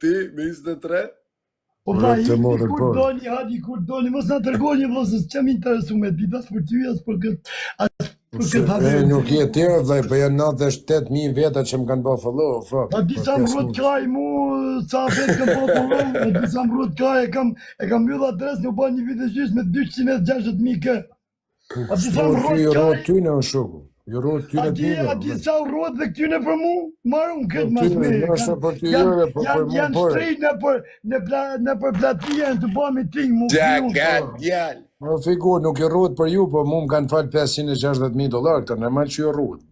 Ti me 23? Po vla, kur doni, hadi kur doni, mos na tërgoni vëllazës, çam interesu me ditë as për ty as për këtë. Nuk je tjerë, vllai, po janë 98.000 veta që më kanë bërë follow, fuck. A disa mbrot kaj mu, ca vetë kam bërë follow, a disa mbrot kaj e kam mbyll adresë, në bën një video gjys me 260.000 kë. A disa mbrot kaj. Ty në shoku. Jo rrot ty në ty. A disa rrot dhe këtyne për mu, marrën këtë mas me. Janë shtrejt në për platia në të bëmi ting mu. Djal. Në figur, nuk e rrot për ju, po mu më kanë falë $560.000, këta në ma që jo rrot.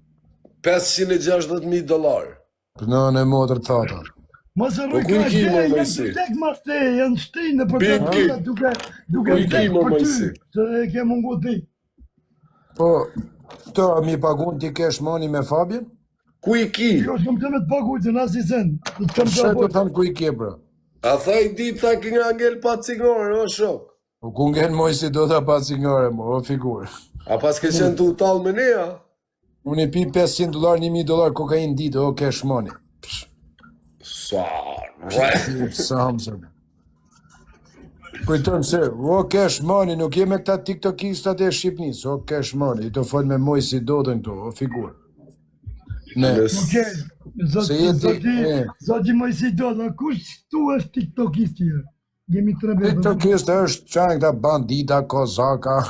$560.000. Për në modër thata. Mos e rroj ka janë të tek mas te, janë shtrejt në për platia duke tek për ty, se e ke mungu ti. Po, të mi pagun ti kesh mani me Fabien? Ku i ki? Jo, shkëm të me të pagu që nasi sen. Shë të thanë ku i ke, bro? A tha i dit, tha ki nga ngell pa cigare, o shok. O ku ngell moj si do tha pa cigare, mo, o figur. A pas ke qenë të utal me neja? Unë i pi $500, $1.000 kokain ditë, o kesh mani. Sa, Samson. Kujton se, o kesh mani, nuk je me këta tiktokistat e Shqipnis, o kesh mani, i të fol me moj si do të në këto, o figur. Ne. Zoti moj si do të, kush tu është tiktokisti e? Tiktokist është qajnë këta bandita, kozaka,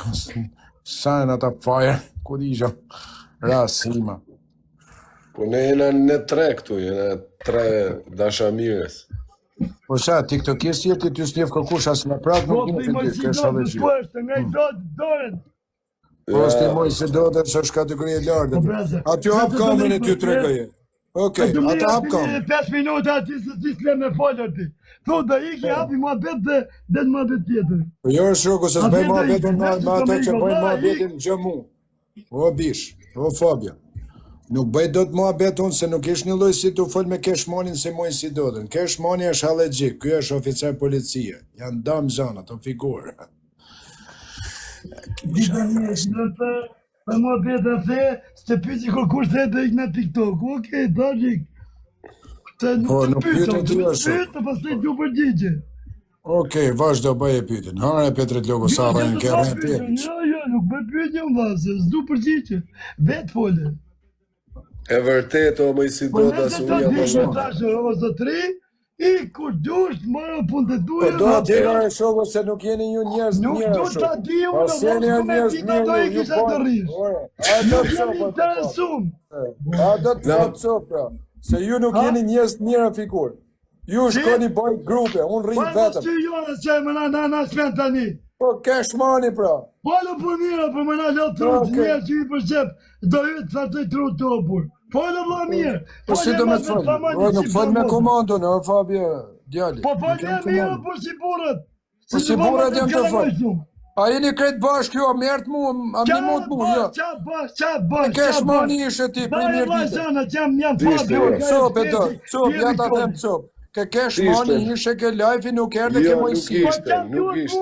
sajnë ata fire, ku di që, rasima. Po ne jena në 3 këtu, jena 3 dashamires. Po qa, tiktokist jeti ty s'njef kërkush asë në pratë, nuk një të të kështëave që. Po është nga i dorën. Po është i moj si do të që është kategorie lartë. A ty hap kamën e ty të regoje. Okej, ata hap kamën. 5 minuta ati se ti s'le me folër ti. Thu dhe iki hapi ma bet dhe të ma bet tjetër. Po jo është shoko se s'bej ma betën ma ato që bëjnë ma betin gjëmu. O bish, o Fabia. Nuk bëj do të mua beton se nuk ish një loj si të fol me Keshmanin se moj si do të. Keshmani është halegjik, kjo është oficer policie. Janë dam zana, të figurë. Dita një është për mua betë the, s'te pyci kur the dhe ik në TikTok. Okej, dajik. Se nuk të pyta, pas të du përgjigje. Okej, vazhdo bëj e pytin. Hare Petrit Logo Sava në kërë e pytin. Jo, nuk bëj pytin më vase, s'du përgjigje. Vetë fole. E vërtet, o më i si do të asu një më shumë. O zotri, i kur dush, marë punë të duja. Po do të tjera e shoko se nuk jeni ju njërës njërë. Nuk du të di unë, Pas jeni e njërës njërë, ju pojnë. Nuk jeni interesum. A do të thotë sopra, se ju nuk jeni njërës njërë figur. Ju shkoni bëj grupe, unë rritë vetëm. Po që jone që e më na shpen tani. Po kesh mani pra. Polo për mira, për më na lo trut, njerë që i përshqep, do ju të fatoj trut të opur. Polo vla mirë. Po si do me të fëllë? O nuk fëllë me komandon, o Fabio, djali. Po një mirë, po si burët. Po si burët jam të fëllë. A jeni kretë bashkë jo, mërtë mu, a mi mut mu, jo. Qa bashkë, kesh mani ishe ti, për mirë dite. Jam Fabio. Cop e do, cop, ja ta them cop. Ke kesh mani ishe ke lajfi nuk erdhe ke mojësi. Nuk ishte.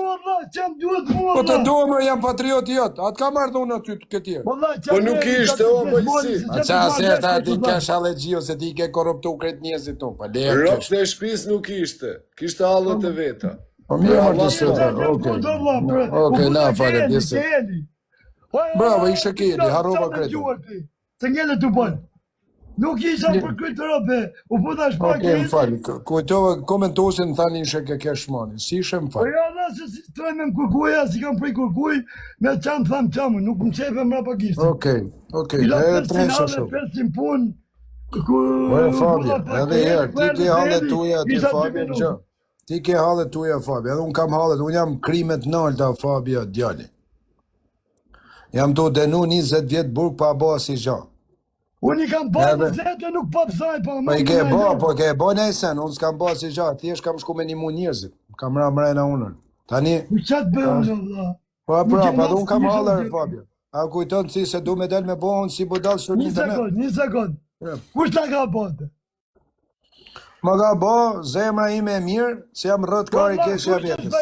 Qam duhet mua. Po të duhe jam patriot jotë, atë ka marrë unë aty të këtjerë. Po nuk ishte o mojësi. A qa se ta ti kesh alegjio se ti ke korruptu kretë njëzit tu. Ropës në shpis nuk ishte, kishte allët e veta. Po mirë më të sëtë, okej, na fare, disë. Bravo, ishe kjeli, harova kretë. Se njële të bënë. Nuk isha për këtë robe, u puta shpa këtë. Okej, më falë, kujtove komentosin thani ishe ke keshmani, si ishe më Po falë. ja dhe se si trojme më kërkuja, si kam prej kërkuj, me qamë thamë qamë, nuk më qepe më rapakishtë. Okej, e tresha shumë. 500 punë, Oje Fabio, edhe herë, ti ke halët tuja, ti Fabio në gjë. Ti ke halët tuja, Fabio, edhe unë kam halët, unë jam krimet nalta, Fabio, djali. Jam të denu 20 vjetë burg pa bo si gjë. Unë i kam bërë në zetë, nuk pa pësaj, pa Po i ke bo, po ke bo nejsen, unë s'kam bo si gjë, thjesht kam shku me një mu njërzit, kam ra mrejna unën. Tani... U qatë bëjë unë, vla? Po pra, pa dhe unë kam halër, Fabio. A kujton si se du me del me bo unë si budal së një të me? Një sekund, kush ta ka bote? Më ka bo, zemra ime e mirë, se jam rrët kari keshja vjetës.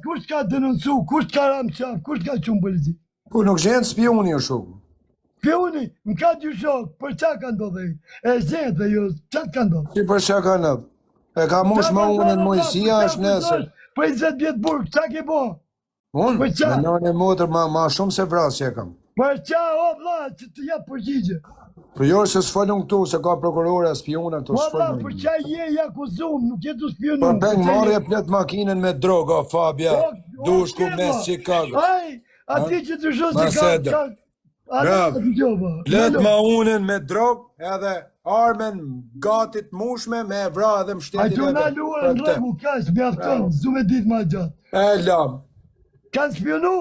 Kush ka denoncu, kush ka ram qaf, kush ka qumë polici? Ku nuk gjenë spioni o shukë. Pioni, më ka dy shok, për qa ka ndodhe? E zhenë dhe jo, qa ka ndodhe? Si për qa ka ndodhe? E ka mosh ma unën Mojësia është nesër. Për 20 vjetë burg, qa ke bo? Unë? Për qa? Me nane motër ma shumë se vrasje kam. Për qa, o vla, që të jetë përgjigje. Për jo se s'falun këtu, se ka prokurore, spiona të O vla, s'falun. për qa je akuzum, nuk jetu spionu. Për peng marrje plet makinën me droga, Fabia, dushku mes Chicago. Aj, ati që të shumë Mercedes. Bravo. Plet ma unën me drog, edhe armen gatit mushme me vra edhe A mshtetin që në luar në regu, kash, me afton, zu me dit ma gjatë. E lam, Kanë spionu?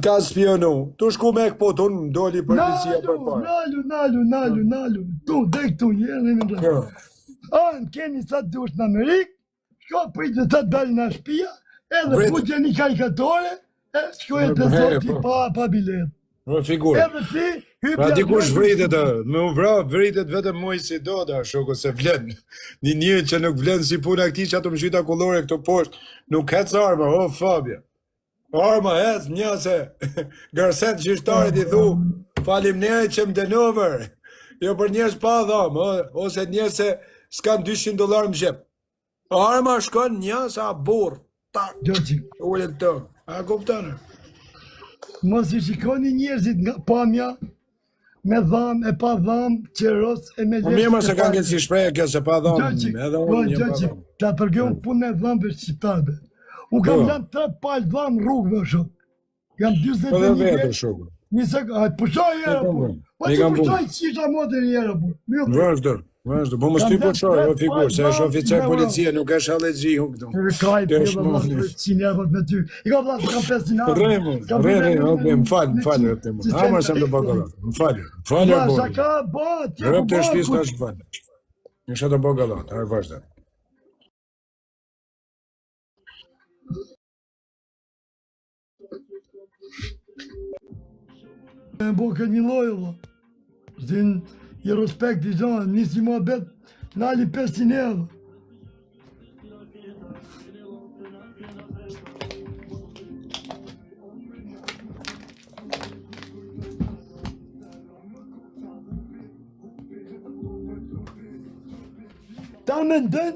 ka spionu, tu shku me këpo tu në doli policia për parë. Nalu, tu, dhe këtu, jenë në regu. Anë, keni sa të dush në Amerikë, shko pritë sa të dalë në shpia, edhe Vrit. fuqe një karikatore, e shkoj e të zoti pa bilet. Në figurë. Edhe ti, hypja... Pra dikush vritet, me u vra, vritet vetëm moj si do da, shoko se vlen. Një njën që nuk vlen si puna këti që ato më shita kolore këto poshtë, nuk hec arma, o Fabia. Arma hec një se gërset qishtarit i thu, falim njerë që më denover, jo për njerës pa dhamë, ose njerë se s'kan $200 më gjep. Arma shkon një sa burë, tak, Gjoqi, ullet tënë, a kuptanë? mos i shikoni njerëzit nga pamja, me dhamë, e pa dhamë, qeros, e me Po mirë ma se kanë këtë si shprejë kjo se pa dhamë, Gjoqi, edhe unë një pa Gjoqi, dhamë. ta përgjën punë e dhamë për shqiptarve. Unë kam Po. lanë 3 palë dhamë rrugëve shok. Jam Po dhe 21 vetë vjetë. shoko. Nisë, pushoj e kam por. punë. Po Mi që kam pushoj qisha motër një herë, por. Vazhdo, po mos ty pushoj, o figur, se është oficer policie, nuk është allergji hu këtu. Kaj Të për është dhe më vlasë për 100 euro me ty. I ka vlasë kam 500 euro. Rre, më falë, të më. Amër se më të bëgëllon, më falë, Vlasë, bo. ka ba, tje Rëp ku të ba, shpis ku- në është falë. Në shë të bëgëllon, arë vazhdo. Me bo këtë një lojë, vla. Zin, i respekt i zonë, nisi mua bet, nali 500 euro. Ta me ndën,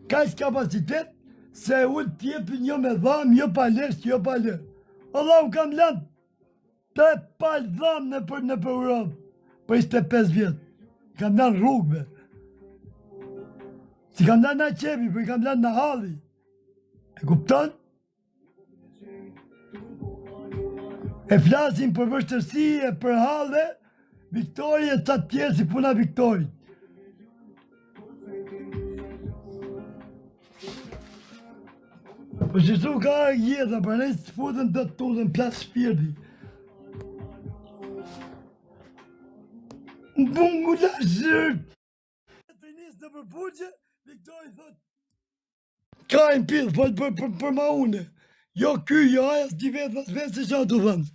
ka kapacitet, se ullë tjepin jo me dhamë, jo pa lesh, jo pa lesh. Allah, unë kam lanë 3 palë dhamë në për Europë, për 25 vjetë. Kam lanë rrugëve. Si kam lanë në qepi, për i kam lanë në halli. E kupton? E flasin për vështërsi e për halle, Viktori e ca tjerë si puna Viktorit. Po që ka jeta, për ne së futën të tutën plasë shpirti. Në punë mu la shërë. Të njësë në përpuqe, Viktori thot, ka e në pithë, për ma une. Jo ky, jo aja, s'di vetë, mas vetë se qa të thënë.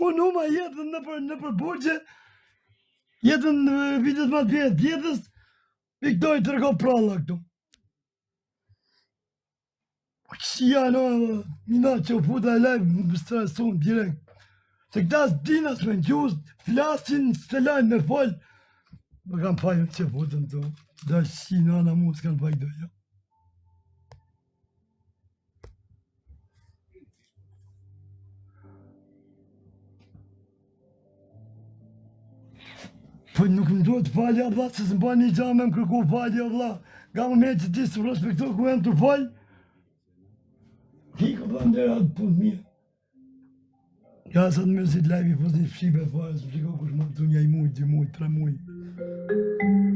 Unë uma jetën në përpuqe, jetën në vitet ma të vjetë, jetës, Viktori të rëko pralla këtu. Si janë, mina që u futa e lajë më stresun direkt. Se këta s'dina s'me në gjusë, flasin, s'te lajnë me folë. Më kam fajnë që futën të, dhe shi nana mu s'kan fajnë do jo. Po nuk më duhet falja Allah, se s'më ba një gja me më kërku falja Allah. Ga më me që ti së respektu ku e në të falj. Ti ka pa ndera të punë mirë. Ja sa të mërësit lajvi, po s'ni shqipe farë, s'më shiko kush më të një muj, 2 muj, 3 muj.